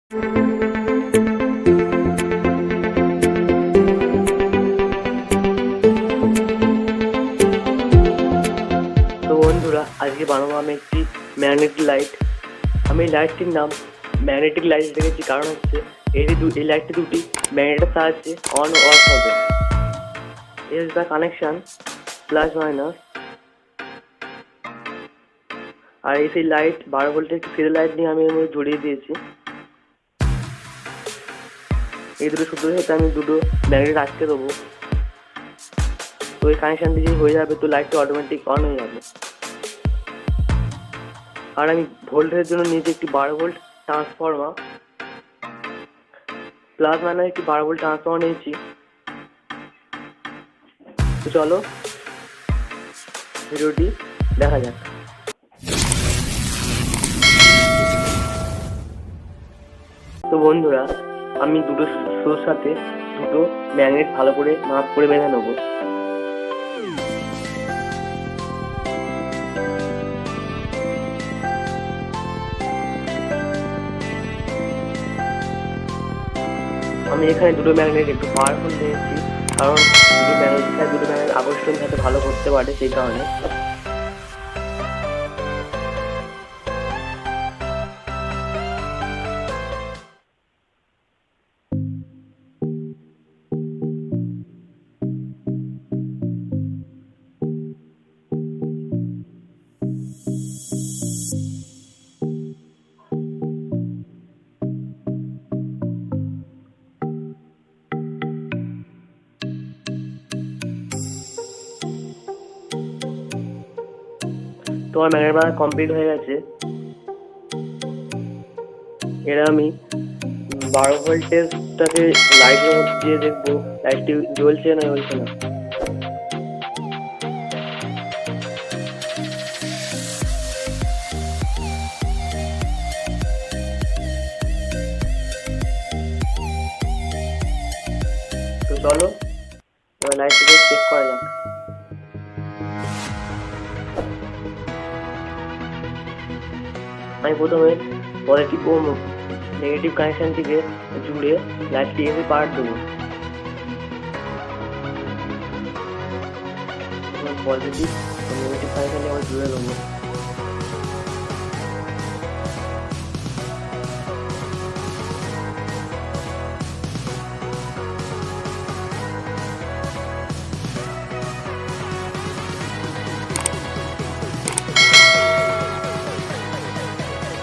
তো বন্ধুরা, আজকে বানাবো আমি একটি ম্যাগনেটিক লাইট। আমি এই লাইটটির নাম ম্যাগনেটিক লাইট রেখেছি, কারণ হচ্ছে এই লাইটটি দুটি ম্যাগনেটের সাহায্যে অন ও অফ হবে। এর দ্য কানেকশন প্লাস মাইনাস। আর এই সেই লাইট 12 ভোল্টের একটি ফিরে লাইট নিয়ে আমি এর মধ্যে জড়িয়ে দিয়েছি। এই দুটো সুতোর সাথে আমি দুটো ম্যাগনেট আটকে দেবো। তো এই কানেকশন দিয়ে হয়ে যাবে, তো লাইটটা অটোমেটিক অন হয়ে যাবে। আর আমি ভোল্টেজের জন্য নিয়েছি একটি 12 ভোল্ট ট্রান্সফর্মা, প্লাস মাইনাস একটি 12 ভোল্ট ট্রান্সফর্মা নিয়েছি। তো চলো ভিডিওটি দেখা যাক। তো বন্ধুরা, আমি দুটো সুতোর সাথে দুটো ম্যাগনেট ভালো করে মাপ করে বেঁধে নেবো। আমি এখানে দুটো ম্যাগনেট একটু পাওয়ারফুল নিয়েছি, কারণ দুটো ম্যাগনেট আকর্ষণ যাতে ভালো করতে পারে, সেই কারণে। তোমার ম্যাগনেট বাঁধা কমপ্লিট হয়ে গেছে। এর আমি 12 ভোল্টেজটাকে লাইটের মধ্যে দিয়ে দেখবো লাইটটি জ্বলছে না জ্বলছে না। তো চলো লাইটটিকে চেক করা যাক। আমি প্রথমে পজিটিভ ও নেগেটিভ কানেকশনটিকে জুড়ে লাইটটি এসে পার্ট দেবো। পজিটিভ ও নেগেটিভ কানেকশনটি আমরা জুড়ে দেবো।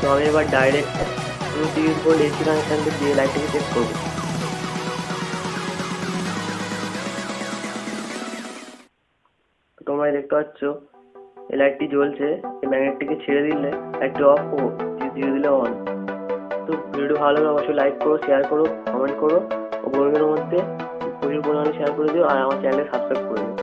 তো আমি এবার ডাইরেক্ট 30 ভোল্ট এসি কানেকশনটি দিয়ে লাইটটিকে চেক করবো। তোমরা দেখতে পাচ্ছ এই লাইটটি জ্বলছে। এই ম্যাগনেটটিকে ছেড়ে দিলে লাইটটি অফ, ও ধীরে দিলে অন। তো ভিডিও ভালো লাগলে অবশ্যই লাইক করো, শেয়ার করো, কমেন্ট করো ও বন্ধুদের মধ্যে প্রচুর পরিমাণে শেয়ার করে দিও, আর আমার চ্যানেলে সাবস্ক্রাইব করে দিও।